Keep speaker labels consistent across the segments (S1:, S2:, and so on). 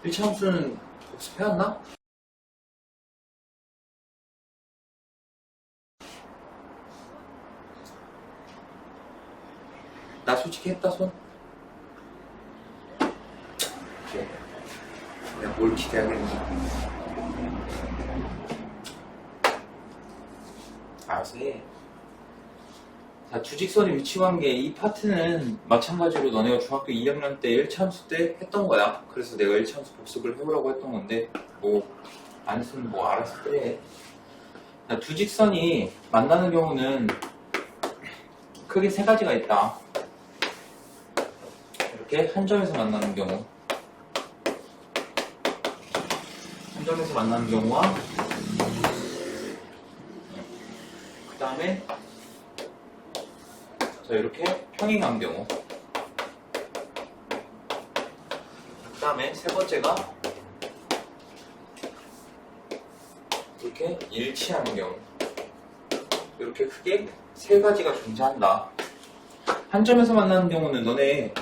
S1: 1차 함수는 복습해왔나? 나 솔직히 했다 손? 그래. 내가 뭘 기대하겠니? 알아서 해. 자, 주직선의 위치관계 이 파트는 마찬가지로 너네가 중학교 2학년 때 1차 함수 때 했던 거야. 그래서 내가 1차 함수 복습을 해보라고 했던 건데 뭐 안 했으면 뭐 알아서 해. 자, 두 직선이 만나는 경우는 크게 세 가지가 있다. 이렇게 한 점에서 만나는 경우, 한 점에서 만나는 경우와 그 다음에 자, 이렇게 평행한 경우, 그 다음에 세 번째가 이렇게 일치하는 경우. 이렇게 크게 세 가지가 존재한다. 한 점에서 만나는 경우는 너네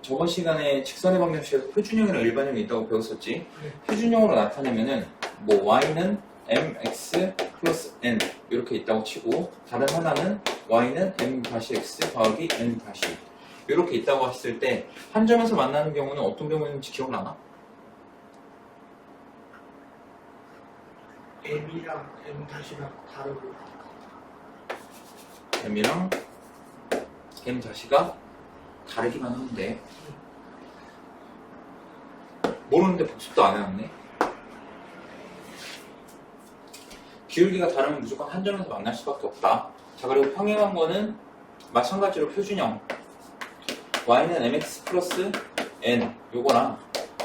S1: 저번 시간에 직선의 방정식에서 표준형이랑 일반형이 있다고 배웠었지. 표준형으로 나타내면은 뭐 y는 mx 플러스 n 이렇게 있다고 치고, 다른 하나는 y는 m-x 더하기 n 다시 이렇게 있다고 했을 때 한 점에서 만나는 경우는 어떤 경우인지 기억나나?
S2: m이랑 m 다시랑 다르고
S1: m이랑 m 다시가 다르기만 한데 모르는데 복습도 안 해놨네. 기울기가 다르면 무조건 한 점에서 만날 수밖에 없다. 자, 그리고 평행한 거는 마찬가지로 표준형 y는 mx 플러스 n 요거랑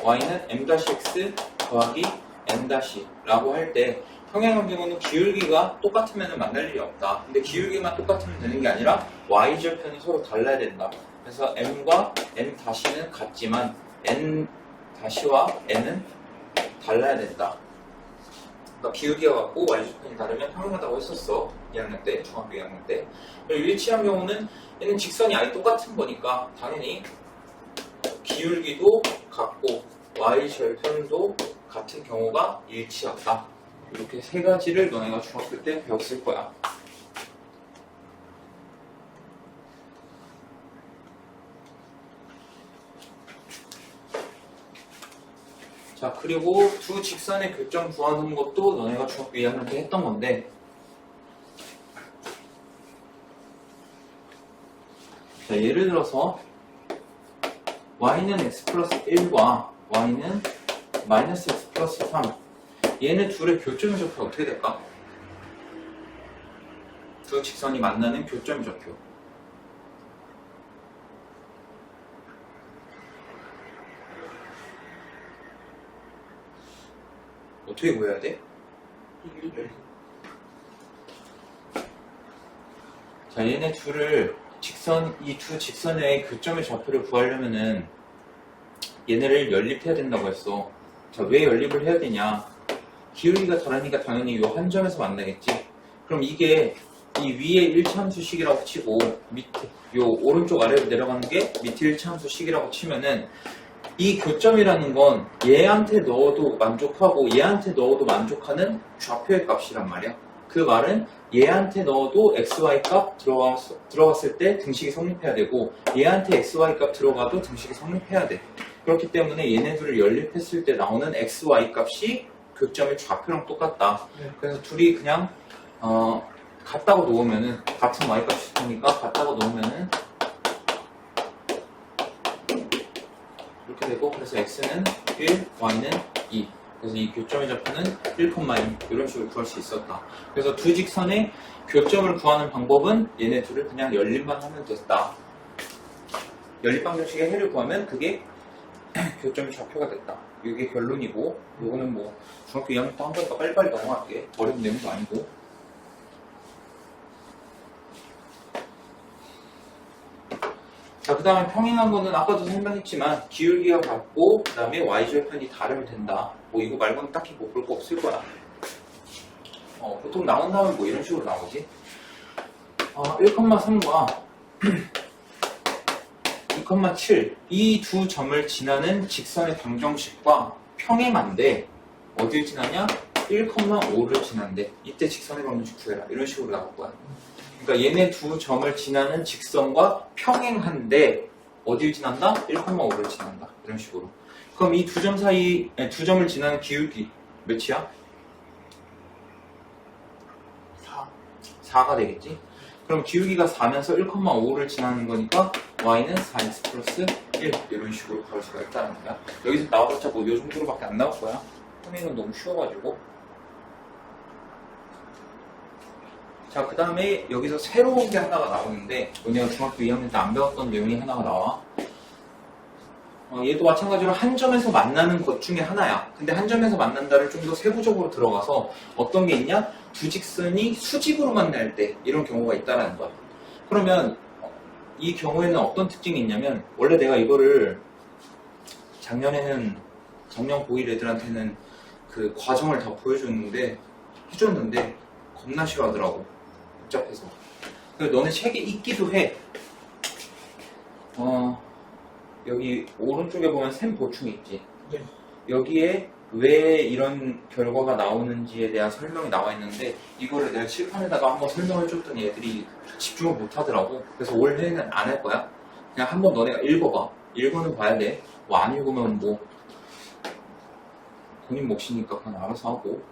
S1: y는 m-x 더하기 n-라고 할 때 평행한 경우는 기울기가 똑같으면 만날 일이 없다. 근데 기울기만 똑같으면 되는 게 아니라 y절편이 서로 달라야 된다. 그래서 m과 m-는 같지만 n-와 n은 달라야 된다. 그러니까 기울기가 같고 y절편이 다르면 평행하다고 했었어. 2학년 때, 중학교 2학년 때. 그리고 일치한 경우는 얘는 직선이 아예 똑같은 거니까 당연히 기울기도 같고 y절편도 같은 경우가 일치한다. 이렇게 세 가지를 너네가 중학교 때 배웠을 거야. 자, 그리고 두 직선의 교점 구하는 것도 너네가 중학교 2학년 때 했던 건데, 자, 예를 들어서 y는 x 플러스 1과 y는 마이너스 x 플러스 3, 얘네 둘의 교점의 좌표가 어떻게 될까? 두 직선이 만나는 교점의 좌표. 어떻게 구해야 돼? 자, 얘네 둘을 이 두 직선의 교점의 좌표를 구하려면은 얘네를 연립해야 된다고 했어. 자, 왜 연립을 해야 되냐? 기울기가 다르니까 당연히 이 한 점에서 만나겠지. 그럼 이게 이 위에 1차 함수식이라고 치고 밑에 요 오른쪽 아래로 내려가는 게 밑에 1차 함수식이라고 치면은 이 교점이라는 건 얘한테 넣어도 만족하고 얘한테 넣어도 만족하는 좌표의 값이란 말이야. 그 말은 얘한테 넣어도 xy 값 들어갔을 때 등식이 성립해야 되고 얘한테 xy 값 들어가도 등식이 성립해야 돼. 그렇기 때문에 얘네들을 연립했을 때 나오는 xy 값이 교점의 좌표랑 똑같다. 그래서 둘이 그냥 같다고 놓으면은 같은 y 값이 되니까 같다고 놓으면은 이렇게 되고, 그래서 x는 1, y는 2. 그래서 이 교점의 좌표는 1,2 이런 식으로 구할 수 있었다. 그래서 두 직선의 교점을 구하는 방법은 얘네 둘을 그냥 연립만 하면 됐다. 연립 방정식의 해를 구하면 그게 교점의 좌표가 됐다. 이게 결론이고, 이거는 뭐 중학교 2학년 때 한 거니까 빨리빨리 넘어갈게. 어려운 내용도 아니고. 자, 그 다음에 평행한 거는 아까도 설명했지만 기울기가 같고 그 다음에 y절편이 다르면 된다. 뭐 이거 말고는 딱히 뭐 볼 거 없을 거야. 보통 나온다면 뭐 이런 식으로 나오지. 1,3과 2,7 이 두 점을 지나는 직선의 방정식과 평행한데 어딜 지나냐? 1,5를 지난대. 이때 직선의 방정식 구해라. 이런 식으로 나올 거야. 그러니까 얘네 두 점을 지나는 직선과 평행한데 어딜 지난다? 1,5를 지난다. 이런 식으로. 그럼 이 두 점 사이, 두 점을 지나는 기울기 몇이야?
S2: 4.
S1: 4가 되겠지? 그럼 기울기가 4면서 1,5를 지나는 거니까 y는 4x 플러스 1 이런 식으로 가볼 수가 있다는 거야. 여기서 나와봤자 뭐 요 정도로밖에 안 나올 거야. 평행은 너무 쉬워가지고. 자, 그 다음에 여기서 새로운 게 하나가 나오는데 너네가 중학교 2학년 때 안 배웠던 내용이 하나가 나와. 얘도 마찬가지로 한 점에서 만나는 것 중에 하나야. 근데 한 점에서 만난다를 좀 더 세부적으로 들어가서 어떤 게 있냐? 두 직선이 수직으로 만날 때 이런 경우가 있다라는 거야. 그러면 이 경우에는 어떤 특징이 있냐면 원래 내가 이거를 작년 고1 애들한테는 그 과정을 다 보여줬는데 해줬는데 겁나 싫어하더라고. 복잡해서. 그래서 너네 책에 있기도 해. 여기 오른쪽에 보면 셈 보충이 있지.
S2: 네.
S1: 여기에 왜 이런 결과가 나오는지에 대한 설명이 나와 있는데 이거를 내가 칠판에다가 한번 설명을 줬더니 애들이 집중을 못 하더라고. 그래서 올해는 안 할 거야. 그냥 한번 너네가 읽어봐. 읽어는 봐야 돼. 뭐 안 읽으면 뭐 본인 몫이니까 그냥 알아서 하고.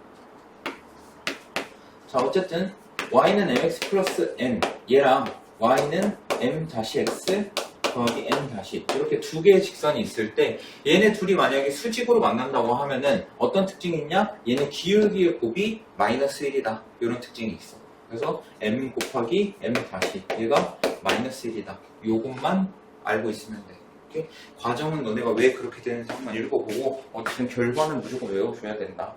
S1: 자, 어쨌든 y는 mx 플러스 n 얘랑 y는 m-x 더하기 n 다시 이렇게 두 개의 직선이 있을 때 얘네 둘이 만약에 수직으로 만난다고 하면은 어떤 특징이 있냐? 얘네 기울기의 곱이 마이너스 1이다 이런 특징이 있어. 그래서 m 곱하기 m 다시 얘가 마이너스 1이다 요것만 알고 있으면 돼. 이렇게 과정은 너네가 왜 그렇게 되는지 한번 읽어보고 어쨌든 결과는 무조건 외워줘야 된다.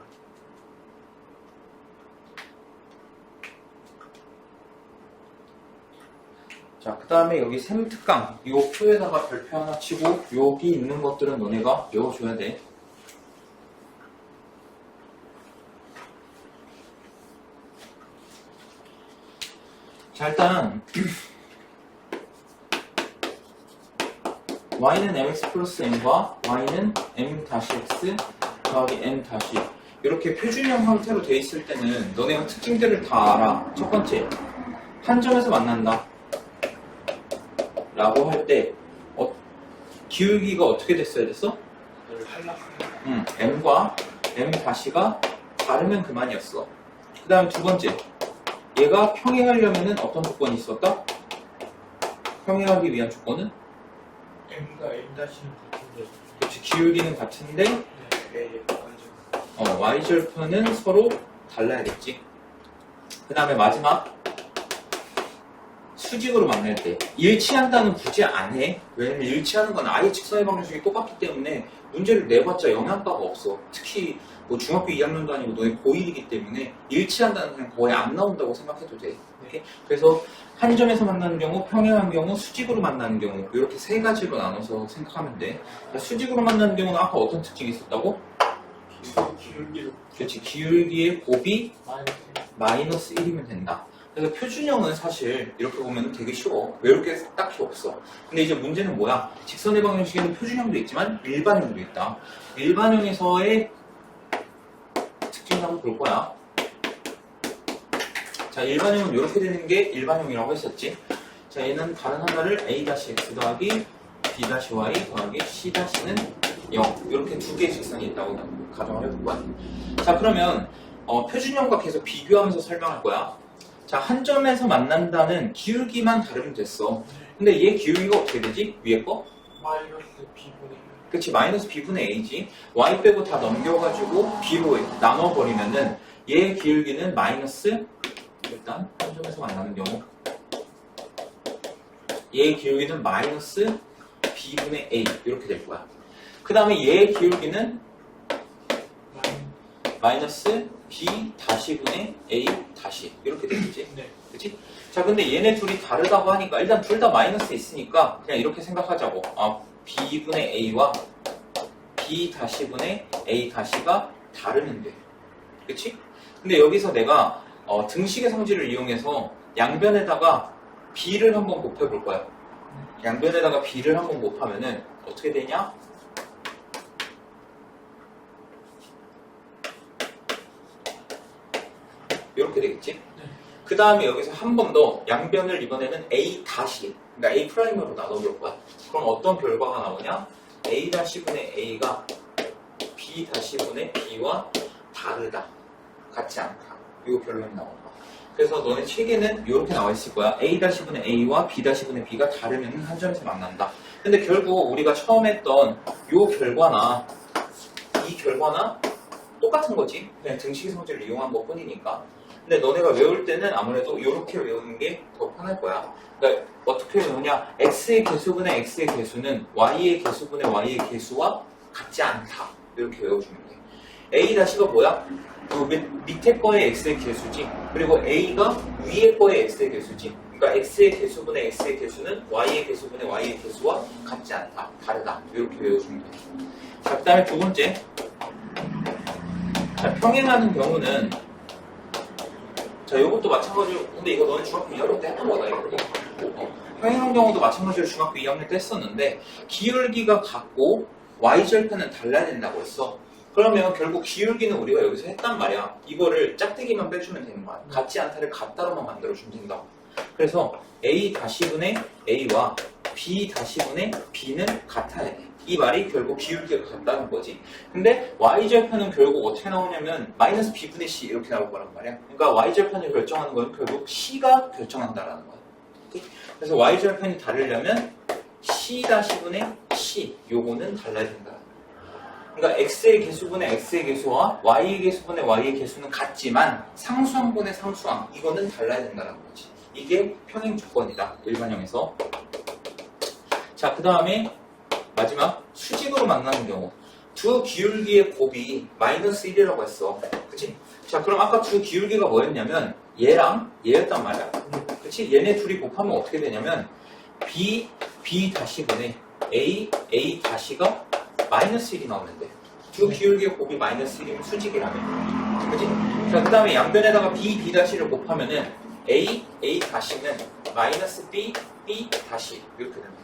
S1: 자, 그 다음에 여기 셈특강 이 표에다가 별표 하나 치고 여기 있는 것들은 너네가 외워줘야 돼. 자, 일단 y는 mx 플러스 n과 y는 m-x 더하기 n 다시 이렇게 표준형 형태로 돼 있을 때는 너네가 특징들을 다 알아. 첫 번째, 한 점에서 만난다 라고 할 때 기울기가 어떻게 됐어야 됐어? m과 m 다시가 다르면 그만이었어. 그 다음 두 번째, 얘가 평행하려면 어떤 조건이 있었다? 평행하기 위한 조건은?
S2: m과 m 다시는 같은데.
S1: 그렇지, 기울기는 같은데
S2: 네,
S1: y절편은 서로 달라야겠지. 그 다음에 마지막, 수직으로 만날 때 일치한다는 굳이 안 해. 왜냐면 일치하는 건 아예 직선의 방정식이 똑같기 때문에 문제를 내봤자 영향가가 없어. 특히 뭐 중학교 2학년도 아니고 너희 고1이기 때문에 일치한다는 그냥 거의 안 나온다고 생각해도 돼. 이렇게? 그래서 한 점에서 만나는 경우, 평행한 경우, 수직으로 만나는 경우 이렇게 세 가지로 나눠서 생각하면 돼. 그러니까 수직으로 만나는 경우는 아까 어떤 특징이 있었다고?
S2: 기울기로
S1: 그렇지, 기울기의 곱이
S2: 마이너스
S1: 마이너스 1이면 된다. 그래서 표준형은 사실 이렇게 보면 되게 쉬워. 외울 게 딱히 없어. 근데 이제 문제는 뭐야? 직선의 방정식에는 표준형도 있지만 일반형도 있다. 일반형에서의 특징을 한번 볼 거야. 자, 일반형은 이렇게 되는 게 일반형이라고 했었지. 자, 얘는 다른 하나를 a-x 더하기 b-y 더하기 c-는 0 이렇게 두 개의 직선이 있다고 가정을 해볼 거야. 자, 그러면 표준형과 계속 비교하면서 설명할 거야. 자, 한 점에서 만난다는 기울기만 다르면 됐어. 근데 얘 기울기가 어떻게 되지? 위에 거?
S2: 마이너스 b분의
S1: 그치, 마이너스 b분의 a지. y 빼고 다 넘겨가지고 b로 나눠버리면은 얘 기울기는 마이너스, 일단 한 점에서 만나는 경우 얘 기울기는 마이너스 b분의 a 이렇게 될 거야. 그 다음에 얘 기울기는 마이너스 b 다시분의 a 다시 이렇게 되겠지.
S2: 네.
S1: 그치? 자, 근데 얘네 둘이 다르다고 하니까 일단 둘 다 마이너스 있으니까 그냥 이렇게 생각하자고. b분의 a와 b 다시분의 a 다시가 다르면 돼. 그치? 근데 여기서 내가 등식의 성질을 이용해서 양변에다가 b를 한번 곱해볼 거야. 양변에다가 b를 한번 곱하면은 어떻게 되냐? 이렇게 되겠지? 그 다음에 여기서 한 번 더 양변을 이번에는 a 다시, 그러니까 a 프라임으로 나눠볼 거야. 그럼 어떤 결과가 나오냐? a 다시분의 a가 b 다시분의 b와 다르다. 같지 않다. 이거 결론이 나온 거야. 그래서 너네 책에는 이렇게 나와 있을 거야. a 다시분의 a와 b 다시분의 b가 다르면 한 점에서 만난다. 근데 결국 우리가 처음 했던 이 결과나 이 결과나 똑같은 거지. 그냥 등식의 성질을 이용한 것 뿐이니까. 근데 너네가 외울 때는 아무래도 이렇게 외우는 게 더 편할 거야. 그러니까 어떻게 외우냐? x의 개수분의 x의 개수는 y의 개수분의 y의 개수와 같지 않다. 이렇게 외워주면 돼. a-가 뭐야? 그 밑에 거의 x의 개수지. 그리고 a가 위에 거의 x의 개수지. 그러니까 x의 개수분의 x의 개수는 y의 개수분의 y의 개수와 같지 않다. 다르다. 이렇게 외워주면 돼. 자, 그 다음에 두 번째. 자, 평행하는 경우는 자, 이것도 마찬가지로, 근데 이거 너는 중학교 2학년 때 했던 거다, 이거. 평행한 경우도 마찬가지로 중학교 2학년 때 했었는데, 기울기가 같고, y절편은 달라야 된다고 했어. 그러면 결국 기울기는 우리가 여기서 했단 말이야. 이거를 짝대기만 빼주면 되는 거야. 같지 않다를 같다로만 만들어주면 된다고. 그래서 a-분의 a와 b-분의 b는 같아야 돼. 이 말이 결국 기울기가 같다는 거지. 근데 y절편은 결국 어떻게 나오냐면 마이너스 b분의 c 이렇게 나올 거란 말이야. 그러니까 y절편을 결정하는 건 결국 c가 결정한다라는 거야. 그래서 y절편이 다르려면 c-분의 c 요거는 달라야 된다. 그러니까 x의 개수분의 x의 개수와 y의 개수분의 y의 개수는 같지만 상수항분의 상수항 이거는 달라야 된다는 거지. 이게 평행 조건이다. 일반형에서. 자, 그 다음에 마지막 수직으로 만나는 경우 두 기울기의 곱이 마이너스 1이라고 했어. 그치? 자, 그럼 아까 두 기울기가 뭐였냐면 얘랑 얘였단 말이야. 그치? 얘네 둘이 곱하면 어떻게 되냐면 b 다시분의 a 다시가 마이너스 1이 나오는데 두 기울기의 곱이 마이너스 1이면 수직이라면. 그치? 자, 그 다음에 양변에다가 b 다시를 곱하면은 a 다시는 마이너스 b 다시 이렇게 됩니다.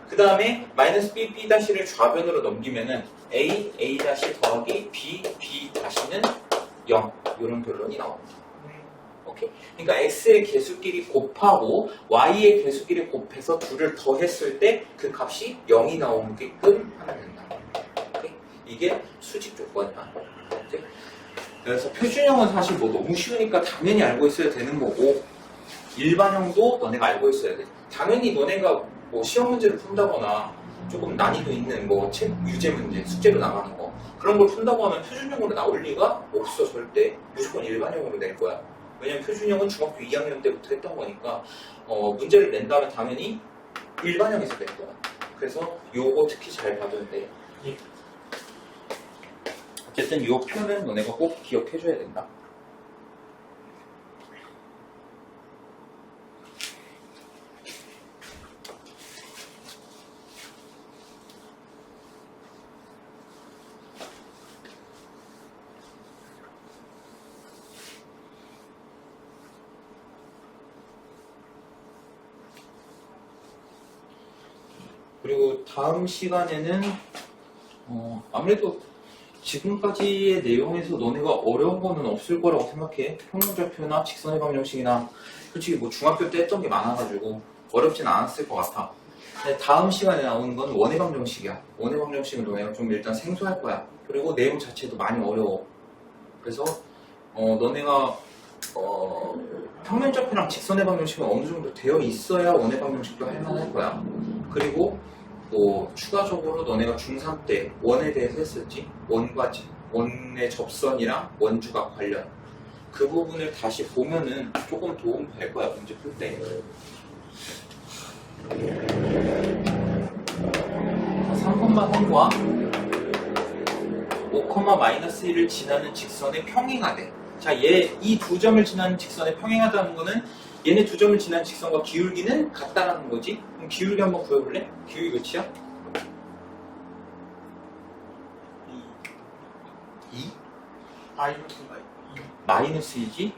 S1: 그 다음에 마이너스 b 다시를 좌변으로 넘기면은 a 다시 더하기 b 다시는 0 이런 결론이 나옵니다. 오케이? 그러니까 x의 개수끼리 곱하고 y의 개수끼리 곱해서 둘을 더했을 때 그 값이 0이 나오게끔 하면 된다. 오케이? 이게 수직 조건이야. 오케이? 그래서 표준형은 사실 뭐 너무 쉬우니까 당연히 알고 있어야 되는 거고 일반형도 너네가 알고 있어야 돼. 당연히 너네가 뭐 시험 문제를 푼다거나 조금 난이도 있는 뭐 책 유제 문제, 숙제로 나가는 거 그런 걸 푼다고 하면 표준형으로 나올 리가 없어. 절대 무조건 일반형으로 낼 거야. 왜냐면 표준형은 중학교 2학년 때부터 했던 거니까 문제를 낸다면 당연히 일반형에서 낼 거야. 그래서 요거 특히 잘 봐줘야 돼. 어쨌든 요 표는 너네가 꼭 기억해줘야 된다. 그리고 다음 시간에는 아무래도 지금까지의 내용에서 너네가 어려운 거는 없을 거라고 생각해. 평면좌표나 직선의 방정식이나 솔직히 뭐 중학교 때 했던 게 많아가지고 어렵진 않았을 것 같아. 근데 다음 시간에 나오는 건 원의 방정식이야. 원의 방정식은 너네가 좀 일단 생소할 거야. 그리고 내용 자체도 많이 어려워. 그래서 너네가 평면좌표랑 직선의 방정식은 어느 정도 되어 있어야 원의 방정식도 할 만할 거야. 그리고 뭐 추가적으로 너네가 중3 때 원에 대해서 했었지. 원의 접선이랑 원주각 관련 그 부분을 다시 보면은 조금 도움 될 거야. 문제 풀 때. 3번 한과 5,-1을 지나는 직선에 평행하대. 자, 이 두 점을 지나는 직선에 평행하다는 거는 얘네 두 점을 지나는 직선과 기울기는 같다라는 거지. 그럼 기울기 한번 구해볼래? 기울기 몇이야?
S2: 2
S1: 마이너스 2지?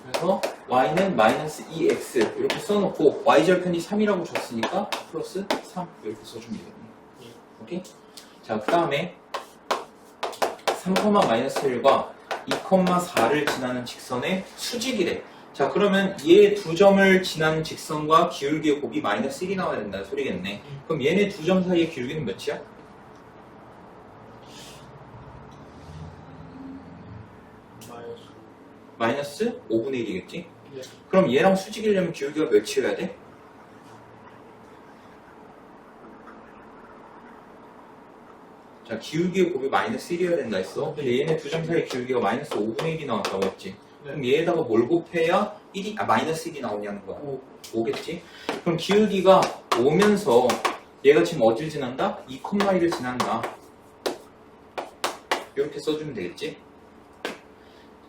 S1: 그래서 y는 마이너스 2x 이렇게 써놓고 y절편이 3이라고 줬으니까 플러스 3 이렇게 써주면 되겠네. 오케이? 자, 그 다음에 3, 마이너스 1과 2,4를 지나는 직선의 수직이래. 자, 그러면 얘 두 점을 지나는 직선과 기울기의 곱이 마이너스 1이 나와야 된다는 소리겠네. 그럼 얘네 두 점 사이의 기울기는 몇이야? 마이너스 5분의 1이겠지?
S2: 예.
S1: 그럼 얘랑 수직이려면 기울기가 몇이어야 돼? 자, 기울기의 곱이 마이너스 1이어야 된다 했어. 근데 얘네 두 점 사이의 기울기가 마이너스 5분의 1이 나왔다고 했지. 그럼 얘에다가 뭘 곱해야 마이너스 1이 나오냐는 거야. 5겠지? 그럼 기울기가 오면서 얘가 지금 어딜 지난다? 2,1을 지난다. 이렇게 써주면 되겠지?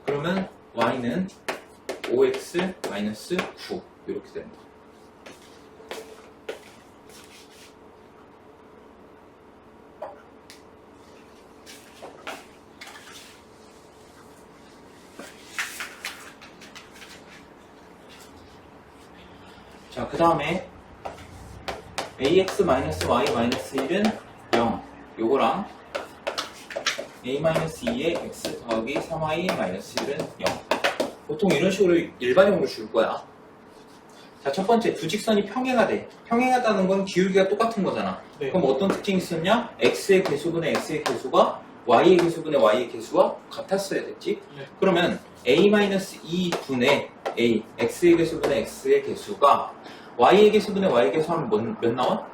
S1: 그러면 y는 5x-9 이렇게 됩니다. 자, 그 다음에 ax-y-1은 0 요거랑 a-2의 x 더하기 3y-1은 0 보통 이런 식으로 일반형으로 줄 거야. 자, 첫 번째 두 직선이 평행하대. 평행하다는 건 기울기가 똑같은 거잖아.
S2: 네.
S1: 그럼 어떤 특징이 있었냐? x의 개수분의 x의 개수가 y의 개수분의 y의 개수와 같았어야 됐지.
S2: 네.
S1: 그러면 a-2분의 a, x의 개수분의 x의 개수가 y의 개수분의 y의 개수 하면 몇 나와?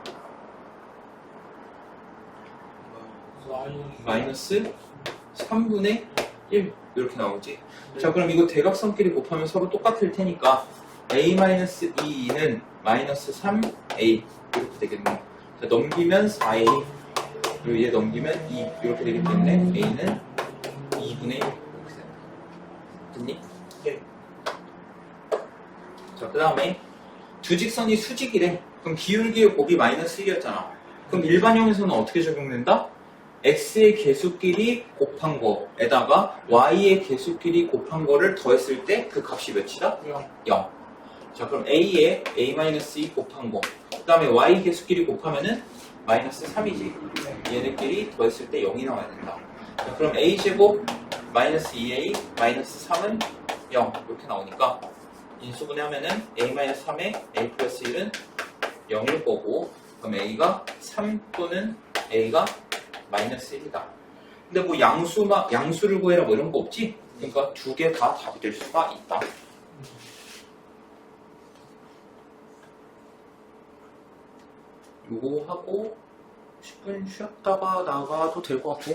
S1: 마이너스 3분의 1 이렇게 나오지. 자, 그럼 이거 대각선끼리 곱하면 서로 똑같을 테니까 a-2는 마이너스 3a 이렇게 되겠네. 자, 넘기면 4a 그리고 얘 넘기면 2 이렇게 되기 때문에 a는 2분의 1 이렇게 됩니다. 됐니?
S2: 네.
S1: 자, 그 다음에 두 직선이 수직이래. 그럼 기울기의 곱이 마이너스 1이었잖아. 그럼 일반형에서는 어떻게 적용된다? x의 개수끼리 곱한 거에다가 y의 개수끼리 곱한 거를 더했을 때 그 값이 몇이다? 0. 자, 그럼 a에 a-2 곱한 거, 그 다음에 y 개수끼리 곱하면은 마이너스 3이지. 얘네끼리 더했을 때 0이 나와야 된다. 자, 그럼 a제곱 마이너스 2a 마이너스 3은 0 이렇게 나오니까 인수분해 하면은 a-3에 a 플러스 1은 0일 거고, 그럼 a가 3 또는 a가 마이너스 1이다. 근데 뭐 양수를 구해라 뭐 이런 거 없지? 그러니까 두 개 다 답이 될 수가 있다. 요거 하고 10분 쉬었다가 나가도 될 것 같아.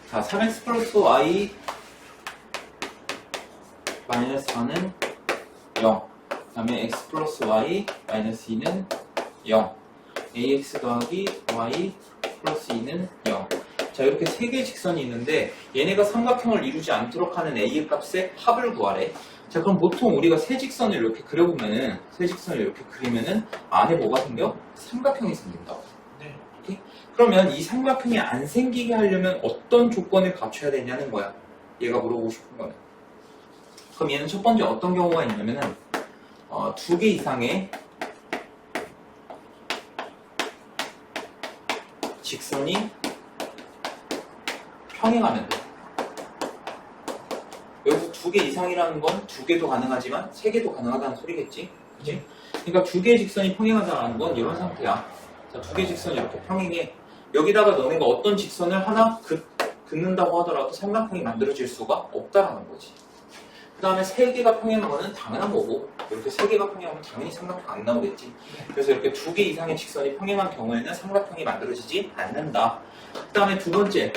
S1: 자, 3x 플러스 y 마이너스 4는 0. 그 다음에 x 플러스 y 마이너스 2는 0. ax 더하기 y 플러스 2는 0. 자, 이렇게 세 개의 직선이 있는데 얘네가 삼각형을 이루지 않도록 하는 a의 값의 합을 구하래. 자, 그럼 보통 우리가 세 직선을 이렇게 그려보면은, 세 직선을 이렇게 그리면은 안에 뭐가 생겨? 삼각형이 생긴다고.
S2: 네.
S1: 오케이? 그러면 이 삼각형이 안 생기게 하려면 어떤 조건을 갖춰야 되냐는 거야. 얘가 물어보고 싶은 거는. 그럼 얘는 첫 번째 어떤 경우가 있냐면은 두 개 이상의 직선이 평행하면 돼. 여기서 두 개 이상이라는 건 두 개도 가능하지만 세 개도 가능하다는 소리겠지. 그치? 그러니까 두 개의 직선이 평행하다는 건 이런 상태야. 자, 두 개의 직선이 이렇게 평행해. 여기다가 너네가 어떤 직선을 하나 긋는다고 하더라도 삼각형이 만들어질 수가 없다라는 거지. 그 다음에 세 개가 평행한 거는 당연한 거고, 이렇게 세 개가 평행하면 당연히 삼각형 안 나오겠지. 그래서 이렇게 두 개 이상의 직선이 평행한 경우에는 삼각형이 만들어지지 않는다. 그 다음에 두 번째,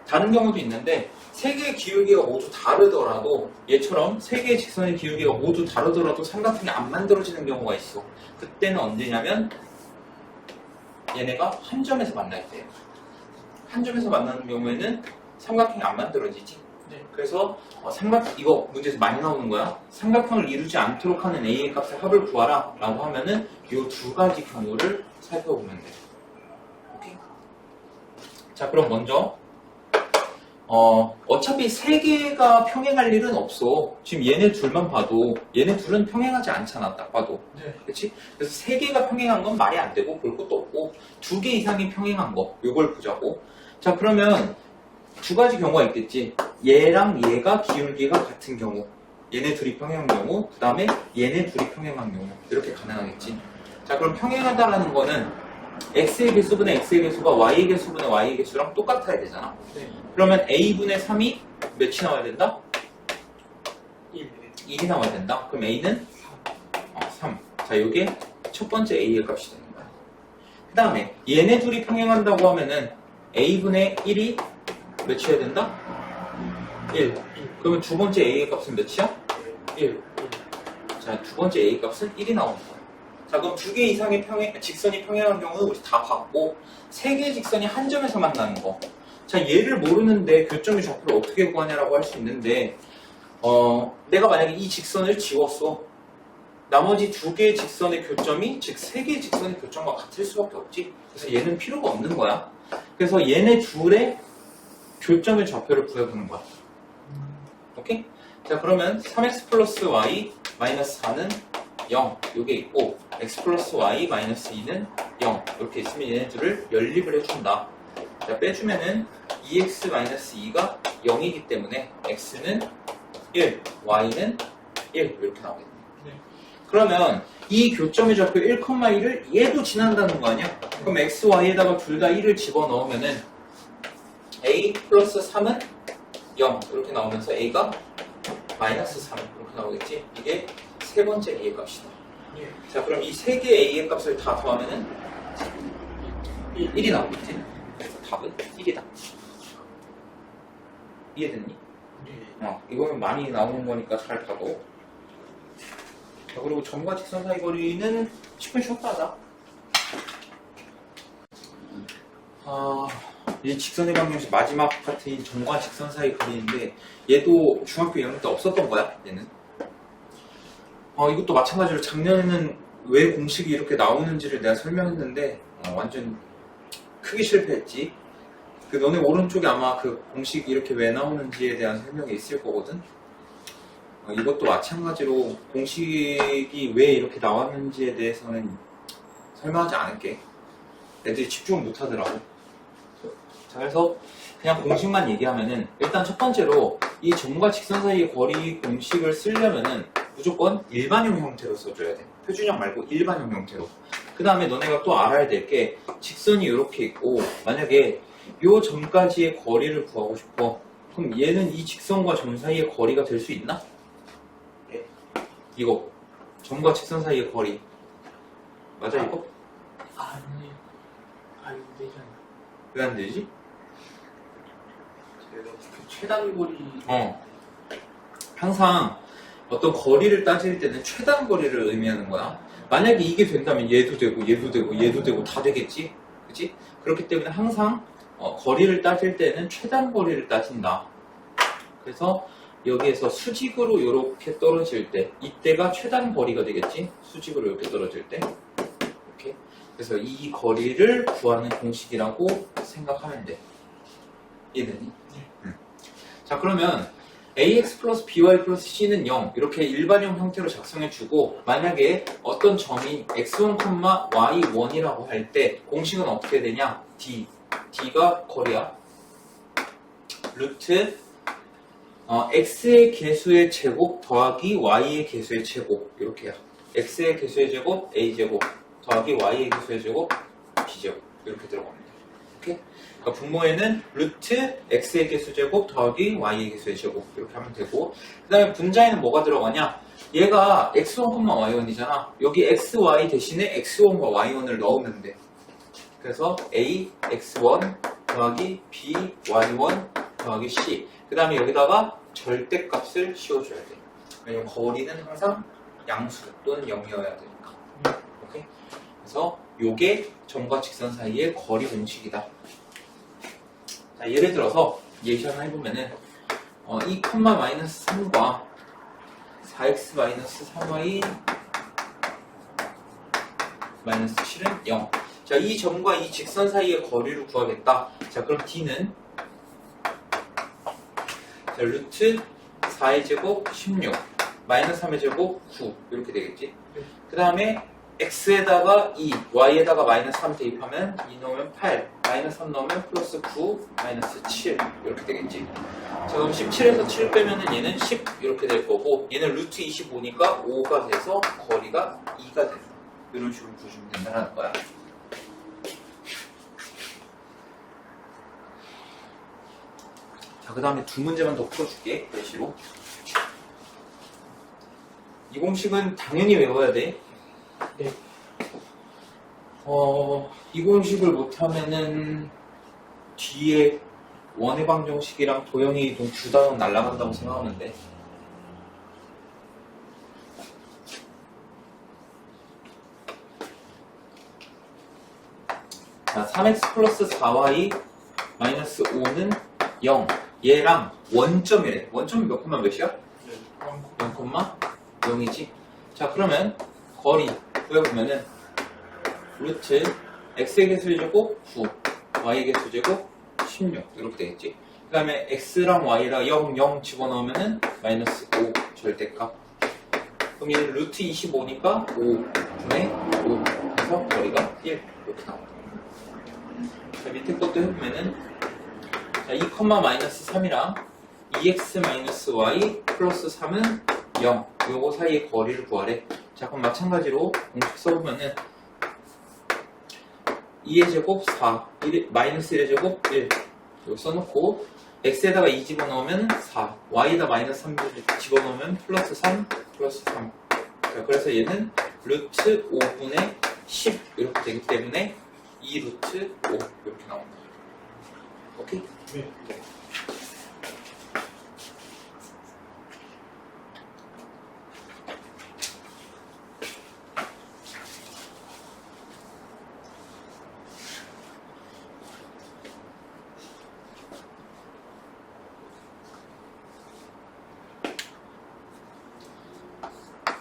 S1: 다른 경우도 있는데 세 개의 기울기가 모두 다르더라도, 얘처럼 세 개의 직선의 기울기가 모두 다르더라도 삼각형이 안 만들어지는 경우가 있어. 그때는 언제냐면 얘네가 한 점에서 만날 때. 한 점에서 만나는 경우에는 삼각형이 안 만들어지지.
S2: 네.
S1: 그래서 이거 문제에서 많이 나오는 거야. 삼각형을 이루지 않도록 하는 a의 값의 합을 구하라 라고 하면은 이 두 가지 경우를 살펴보면 돼. 오케이? 자, 그럼 먼저 어차피 세 개가 평행할 일은 없어. 지금 얘네 둘만 봐도 얘네 둘은 평행하지 않잖아. 딱 봐도.
S2: 네.
S1: 그치? 그래서 세 개가 평행한 건 말이 안 되고 볼 것도 없고 두 개 이상이 평행한 거 요걸 보자고. 자, 그러면 두 가지 경우가 있겠지. 얘랑 얘가 기울기가 같은 경우, 얘네 둘이 평행한 경우, 그 다음에 얘네 둘이 평행한 경우 이렇게 가능하겠지. 자, 그럼 평행하다라는 거는 x의 개수분의 x의 개수가 y의 개수분의 y의 개수랑 똑같아야 되잖아.
S2: 네.
S1: 그러면 a분의 3이 몇이 나와야 된다?
S2: 1.
S1: 1이 나와야 된다. 그럼 a는 3. 자, 이게 첫 번째 a의 값이 되는 거야. 그 다음에 얘네 둘이 평행한다고 하면은 a분의 1이 몇이어야 된다? 1. 그러면 두 번째 a의 값은 몇이야? 1. 자, 두 번째 a의 값은 1이 나오는 거야. 자, 그럼 두 개 이상의 직선이 평행한 경우는 우리 다 봤고, 세 개의 직선이 한 점에서 만나는 거. 자, 얘를 모르는데 교점의 좌표를 어떻게 구하냐라고 할 수 있는데, 내가 만약에 이 직선을 지웠어. 나머지 두 개의 직선의 교점이, 즉 세 개의 직선의 교점과 같을 수밖에 없지. 그래서 얘는 필요가 없는 거야. 그래서 얘네 둘의 교점의 좌표를 구해보는 거야. 오케이? 자, 그러면 3x 플러스 y 마이너스 4는 0 요게 있고 x 플러스 y 마이너스 2는 0 이렇게 있으면 얘네들을 연립을 해준다. 자, 빼주면은 2x 마이너스 2가 0이기 때문에 x는 1, y는 1 이렇게 나오겠네.
S2: 네.
S1: 그러면 이 교점의 좌표 1,1을 얘도 지난다는 거 아니야? 그럼 x, y에다가 둘 다 1을 집어넣으면은 a 플러스 3은 0 이렇게 나오면서 a가 마이너스 3 이렇게 나오겠지? 이게 세 번째 a의 값이다.
S2: 예.
S1: 자, 그럼 이 세 개의 a의 값을 다 더하면은 1이 나오겠지? 그래서 답은 1이다. 이해됐니?
S2: 네.
S1: 이거는 많이 나오는 거니까 잘 봐도. 자, 그리고 점과 직선 사이 거리는 10분 쉬었다 하자. 이 직선의 방정식 마지막 파트인 점과 직선 사이 거리인데 얘도 중학교 2학년 때 없었던 거야, 얘는. 이것도 마찬가지로 작년에는 왜 공식이 이렇게 나오는지를 내가 설명했는데 완전 크게 실패했지. 너네 오른쪽에 아마 그 공식이 이렇게 왜 나오는지에 대한 설명이 있을 거거든. 이것도 마찬가지로 공식이 왜 이렇게 나왔는지에 대해서는 설명하지 않을게. 애들이 집중을 못 하더라고. 자, 그래서 그냥 공식만 얘기하면은 일단 첫 번째로 이 점과 직선 사이의 거리 공식을 쓰려면은 무조건 일반형 형태로 써줘야 돼. 표준형 말고 일반형 형태로. 그 다음에 너네가 또 알아야 될 게 직선이 이렇게 있고 만약에 요 점까지의 거리를 구하고 싶어. 그럼 얘는 이 직선과 점 사이의 거리가 될 수 있나?
S2: 네.
S1: 이거 점과 직선 사이의 거리 맞아 이거?
S2: 아니, 안 되잖아.
S1: 왜 안 되지?
S2: 제가 그 최단거리.
S1: 항상 어떤 거리를 따질 때는 최단 거리를 의미하는 거야. 만약에 이게 된다면 얘도 되고 얘도 되고 얘도 되고 다 되겠지? 그치? 그렇기 때문에 항상 거리를 따질 때는 최단 거리를 따진다. 그래서 여기에서 수직으로 이렇게 떨어질 때 이때가 최단 거리가 되겠지? 수직으로 이렇게 떨어질 때 이렇게. 그래서 이 거리를 구하는 공식이라고 생각하면 돼. 이해되니?
S2: 네.
S1: 자, 그러면 ax 플러스 by 플러스 c는 0 이렇게 일반형 형태로 작성해주고 만약에 어떤 점이 x1, y1이라고 할 때 공식은 어떻게 되냐? d가 거리야. 루트 x의 개수의 제곱 더하기 y의 개수의 제곱 이렇게야. x의 개수의 제곱 a제곱 더하기 y의 개수의 제곱 b제곱 이렇게 들어갑니다. 오케이? 그러니까 분모에는 루트 x의 개수 제곱 더하기 y의 개수의 제곱 이렇게 하면 되고 그 다음에 분자에는 뭐가 들어가냐? 얘가 x1, y1이잖아. 여기 xy 대신에 x1과 y1을 넣으면 돼. 그래서 a x1 더하기 b y1 더하기 c 그 다음에 여기다가 절대값을 씌워줘야 돼. 왜냐면 거리는 항상 양수 또는 0이어야 되니까. 오케이? 그래서 요게 점과 직선 사이의 거리 공식이다. 자, 예를 들어서 예시 하나 해보면은 2, 마이너스 3과 4x 마이너스 3y 마이너스 7은 0. 자, 이 점과 이 직선 사이의 거리를 구하겠다. 자, 그럼 d는 자, 루트 4의 제곱 16 마이너스 3의 제곱 9 이렇게 되겠지. 그 다음에 x에다가 2, y에다가 마이너스 3 대입하면 2 넣으면 8, 마이너스 3 넣으면 플러스 9, 마이너스 7 이렇게 되겠지. 자, 그럼 17에서 7 빼면은 얘는 10 이렇게 될 거고, 얘는 루트 25니까 5가 돼서 거리가 2가 된다. 이런 식으로 보시면 된다는 거야. 자, 그 다음에 두 문제만 더 풀어줄게. 예시로. 이 공식은 당연히 외워야 돼.
S2: 네.
S1: 이 공식을 못하면은 뒤에 원의 방정식이랑 도형의 이동 둘 다 날아간다고 생각하면 돼. 자, 3x 플러스 4y 마이너스 5는 0. 얘랑 원점이래. 원점이 몇 콤마 몇이야? 0 콤마 0이지. 자, 그러면 거리 구해보면은 루트 x의 개수제곱 9, y의 개수제곱 16 이렇게 되겠지. 그 다음에 x랑 y랑 0, 0 집어넣으면은 마이너스 5 절대값. 그럼 얘는 루트 25니까 5분의 5 해서 거리가 1 이렇게 나옵니다. 자, 밑에 것도 해보면은 자, 2, 마이너스 3이랑 2x 마이너스 y 플러스 3은 0 요거 사이의 거리를 구하래. 자, 그럼 마찬가지로 공식 써보면은 2의 제곱 4, 마이너스 1의 제곱 1 여기 써놓고 x에다가 2 집어넣으면 4, y에다 마이너스 3 집어넣으면 플러스 3, 플러스 3. 자, 그래서 얘는 루트 5분의 10 이렇게 되기 때문에 2 루트 5 이렇게 나옵니다. 오케이?
S2: 네.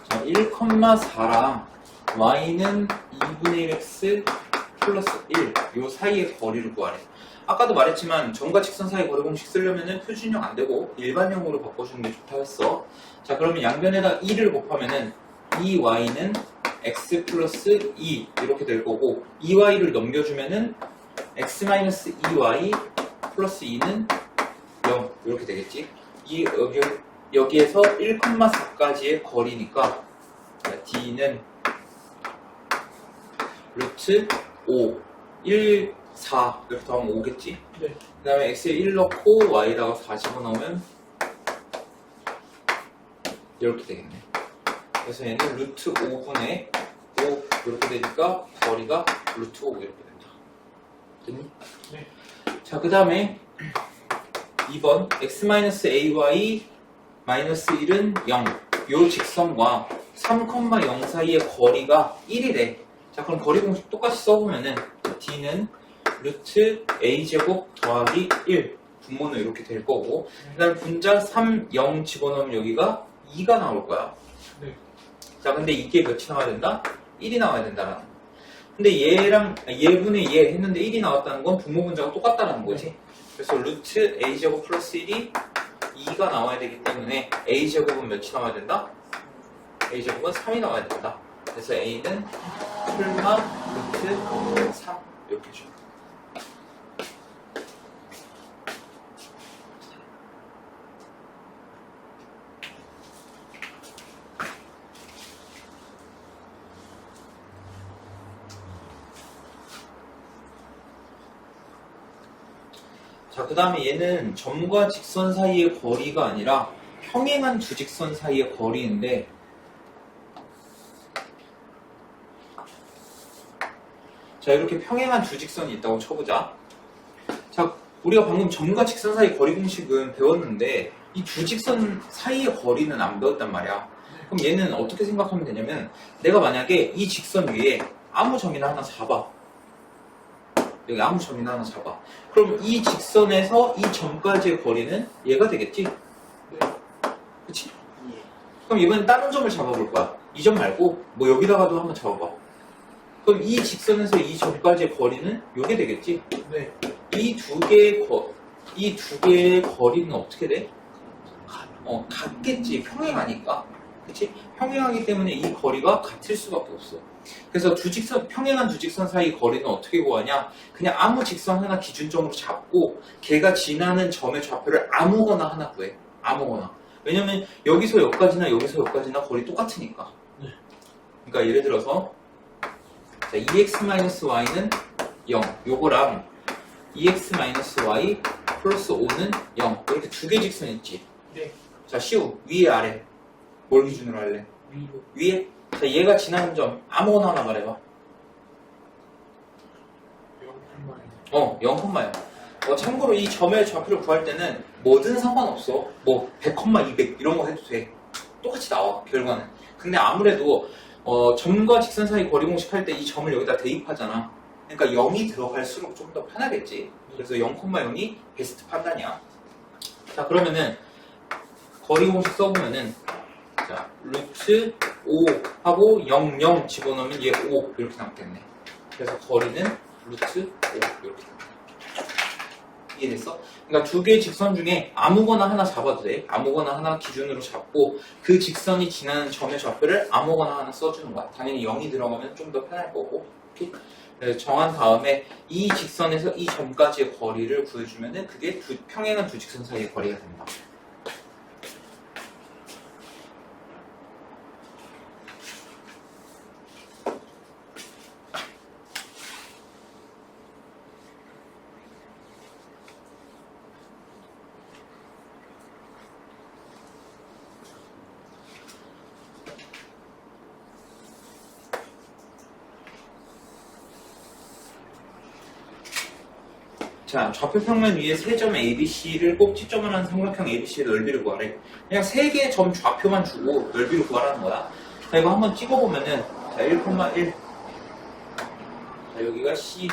S1: 자, 1,4랑 y는 2분의 1x 플러스 1 요 사이의 거리를 구하래. 아까도 말했지만 점과 직선 사이 거리 공식 쓰려면은 표준형 안 되고 일반형으로 바꿔주는 게 좋다고 했어. 자, 그러면 양변에다 2를 곱하면은 2y는 x 플러스 2 이렇게 될 거고 2y를 넘겨주면은 x 마이너스 2y 플러스 2는 0 이렇게 되겠지. 여기에서 1,4까지의 거리니까 d는 루트 5 1, 4 이렇게 더하면 5겠지.
S2: 네.
S1: 그 다음에 x에 1 넣고 y에다가 4 집어넣으면 이렇게 되겠네. 그래서 얘는 루트 5분의 5 이렇게 되니까 거리가 루트 5 이렇게 된다. 됐니?
S2: 네.
S1: 자, 그 다음에 2번 x-ay 마이너스 1은 0 요 직선과 3,0 사이의 거리가 1이래. 자, 그럼 거리 공식 똑같이 써보면은 d는 루트 a제곱 더하기 1 분모는 이렇게 될 거고 그 다음에 분자 3, 0 집어넣으면 여기가 2가 나올 거야.
S2: 네.
S1: 자, 근데 이게 몇이 나와야 된다? 1이 나와야 된다라는 거. 근데 얘랑 얘분의 얘 했는데 1이 나왔다는 건 분모 분자가 똑같다는 거지. 그래서 루트 a제곱 플러스 1이 2가 나와야 되기 때문에 a제곱은 몇이 나와야 된다? a제곱은 3이 나와야 된다. 그래서 a는 풀마 루트 3 이렇게 줘. 자, 그 다음에 얘는 점과 직선 사이의 거리가 아니라 평행한 두 직선 사이의 거리인데 자, 이렇게 평행한 두 직선이 있다고 쳐보자. 자, 우리가 방금 점과 직선 사이 거리 공식은 배웠는데 이 두 직선 사이의 거리는 안 배웠단 말이야. 그럼 얘는 어떻게 생각하면 되냐면 내가 만약에 이 직선 위에 아무 점이나 하나 잡아. 여기 아무 점이나 하나 잡아. 그럼 이 직선에서 이 점까지의 거리는 얘가 되겠지? 그럼 이번엔 다른 점을 잡아볼 거야. 이 점 말고 뭐 여기다가도 한번 잡아봐. 그럼 이 직선에서 이 점까지의 거리는 요게 되겠지?
S2: 네.
S1: 이 두 개의 거리는 어떻게 돼? 같겠지. 평행하니까. 그치? 평행하기 때문에 이 거리가 같을 수밖에 없어. 그래서 평행한 두 직선 사이 거리는 어떻게 구하냐? 그냥 아무 직선 하나 기준점으로 잡고 걔가 지나는 점의 좌표를 아무거나 하나 구해. 아무거나. 왜냐면 여기서 여기까지나 여기서 여기까지나 거리 똑같으니까.
S2: 네.
S1: 그러니까 예를 들어서 자, 2x-y는 0 요거랑 2x-y 플러스 5는 0 이렇게 두 개 직선 있지.
S2: 네.
S1: 자, 시우 위에 아래 뭘 기준으로 할래?
S2: 위로.
S1: 위에? 자, 얘가 지나는 점 아무거나 하나 말해봐.
S2: 0,0.
S1: 0,0. 참고로 이 점의 좌표를 구할 때는 뭐든 상관없어. 뭐 100, 200 이런 거 해도 돼. 똑같이 나와 결과는. 근데 아무래도 점과 직선 사이 거리 공식 할 때 이 점을 여기다 대입하잖아. 그러니까 0이 들어갈수록 좀 더 편하겠지. 그래서 0,0이 베스트 판단이야. 자, 그러면은 거리 공식 써보면은 자, 루트 5 하고 0, 0 집어넣으면 얘 5 이렇게 남겠네. 그래서 거리는 루트 5 이렇게 남겠네. 이해됐어? 그러니까 두 개의 직선 중에 아무거나 하나 잡아도 돼. 아무거나 하나 기준으로 잡고 그 직선이 지나는 점의 좌표를 아무거나 하나 써주는 거야. 당연히 0이 들어가면 좀 더 편할 거고. 오케이? 그래서 정한 다음에 이 직선에서 이 점까지의 거리를 구해주면은 그게 평행한 두 직선 사이의 거리가 된다. 자, 좌표평면 위에 세 점 ABC를 꼭지점을 한 삼각형 ABC의 넓이를 구하래. 그냥 세 개의 점 좌표만 주고 넓이를 구하라는 거야. 자, 이거 한번 찍어보면은, 자, 1,1. 자, 여기가 C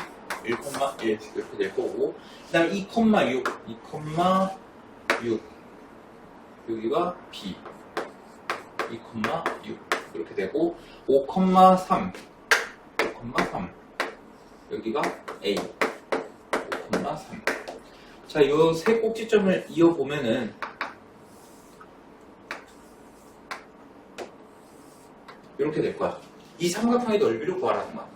S1: 1,1 이렇게 될 거고, 그 다음 2,6, 2,6. 여기가 B 2,6 이렇게 되고, 5,3. 5,3. 여기가 A 5,3. 자, 이 세 꼭지점을 이어보면은 이렇게 될 거야. 이 삼각형의 넓이를 구하라는 거야.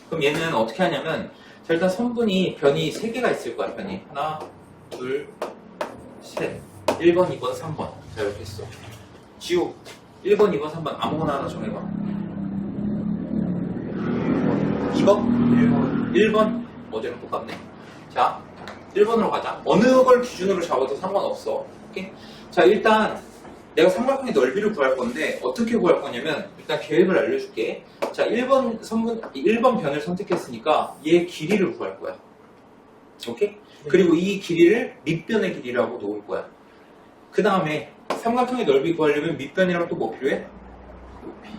S1: 그럼 얘는 어떻게 하냐면, 자, 일단 변이 3개가 있을 거야, 변이. 하나, 둘, 셋. 1번, 2번, 3번. 자, 이렇게 했어. 지우. 1번, 2번, 3번 아무거나 하나 정해봐. 2번? 1번? 어제랑 똑같네. 자, 1번으로 가자. 어느 걸 기준으로 잡아도 상관없어. 오케이? 자, 일단 내가 삼각형의 넓이를 구할 건데 어떻게 구할 거냐면 일단 계획을 알려줄게. 자, 1번 변을 선택했으니까 얘 길이를 구할 거야. 오케이? 그리고 이 길이를 밑변의 길이라고 놓을 거야. 그 다음에 삼각형의 넓이 구하려면 밑변이랑 또 뭐 필요해?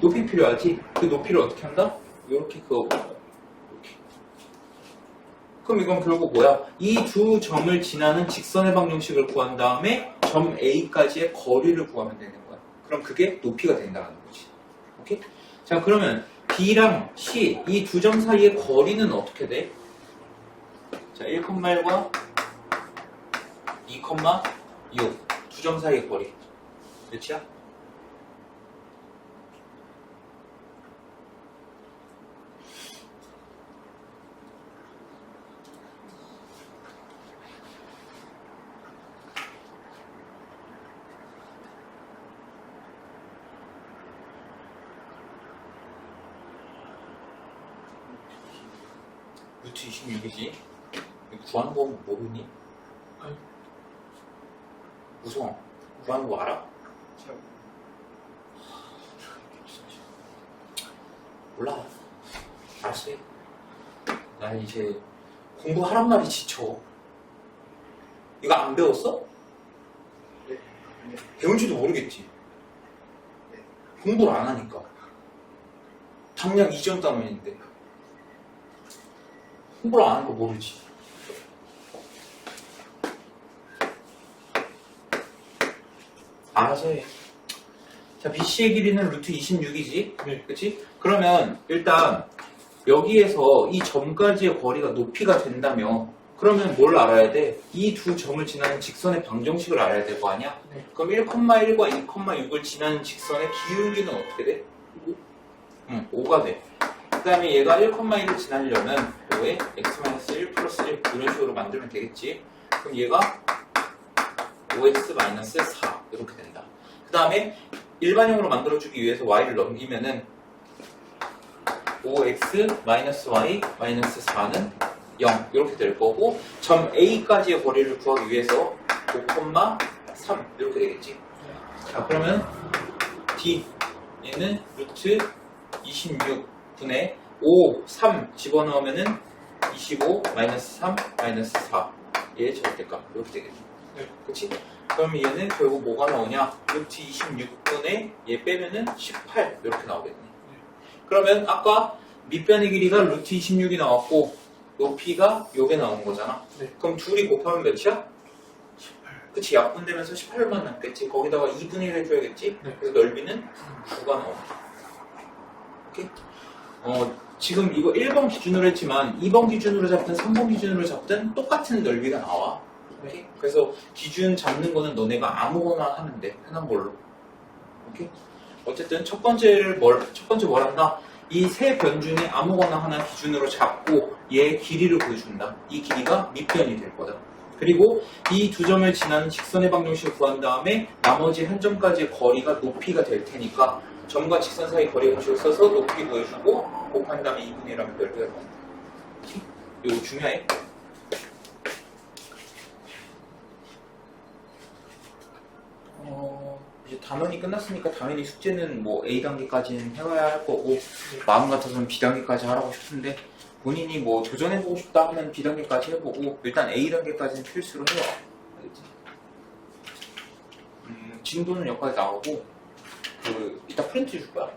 S1: 높이 필요하지? 그 높이를 어떻게 한다? 이렇게 그어보는 거야. 그럼 이건 결국 뭐야? 이 두 점을 지나는 직선의 방정식을 구한 다음에 점 A까지의 거리를 구하면 되는 거야. 그럼 그게 높이가 된다는 거지. 오케이? 자, 그러면 B랑 C 이 두 점 사이의 거리는 어떻게 돼? 자, 1,1과 2,6 두 점 사이의 거리 몇이야? 루트 26이지. 구하는 거 모르니?
S2: 아니.
S1: 무서워. 구하는 거 알아? 몰라. 알았어. 나 이제 공부하란 말이 지쳐. 이거 안 배웠어?
S2: 네.
S1: 배운지도 모르겠지. 공부를 안 하니까. 당장 이전 단원인데. 공부를 안 하는 거 모르지. 알아서 해. 자, BC의 길이는 루트 26이지?
S2: 네.
S1: 그치? 그러면 일단 여기에서 이 점까지의 거리가 높이가 된다며 그러면 뭘 알아야 돼? 이 두 점을 지나는 직선의 방정식을 알아야 될 거 아니야?
S2: 네.
S1: 그럼 1,1과 2,6을 지나는 직선의 기울기는 어떻게 돼? 5가 돼. 그 다음에 얘가 1,1을 지나려면 요에 x-1 플러스 1 이런 식으로 만들면 되겠지. 그럼 얘가 5x-4 이렇게 된다. 그 다음에 일반형으로 만들어주기 위해서 y를 넘기면은 5x-y-4는 0 이렇게 될 거고 점 A까지의 거리를 구하기 위해서 5,3 이렇게 되겠지. 자, 그러면 D 얘는 루트 26분의 5, 3 집어넣으면은 25 3 4 얘의 절대값 이렇게 되겠네.
S2: 네.
S1: 그치? 그러면 얘는 결국 뭐가 나오냐? 루트 26분의 얘 빼면은 18 이렇게 나오겠네. 그러면 아까 밑변의 길이가 루트 26이 나왔고 높이가 요게 나온 거잖아.
S2: 네.
S1: 그럼 둘이 곱하면 몇이야?
S2: 18.
S1: 그치? 약분되면서 18만 남겠지? 거기다가 2분의 1 해줘야겠지?
S2: 네.
S1: 그래서 넓이는 9가 나오네. 오케이? 지금 이거 1번 기준으로 했지만 2번 기준으로 잡든 3번 기준으로 잡든 똑같은 넓이가 나와. 오케이? 그래서 기준 잡는 거는 너네가 아무거나 하면 돼. 편한 걸로. 오케이? 어쨌든 첫 번째 뭘 한다? 이 세 변 중에 아무거나 하나 기준으로 잡고 얘의 길이를 보여준다. 이 길이가 밑변이 될 거다. 그리고 이 두 점을 지나는 직선의 방정식을 구한 다음에 나머지 한 점까지의 거리가 높이가 될 테니까 점과 직선 사이 거리 공식을 써서 높이 구해주고 곱한 다음에 2분의 1하면 넓이가 나온다. 이거 중요해. 이제 단원이 끝났으니까 당연히 숙제는 뭐 A단계까지는 해와야 할 거고 마음 같아서는 B단계까지 하라고 싶은데 본인이 뭐 도전해보고 싶다 하면 B단계까지 해보고 일단 A단계까지는 필수로 해와. 알겠지? 진도는 여기까지 나오고 이따 프린트 줄 거야.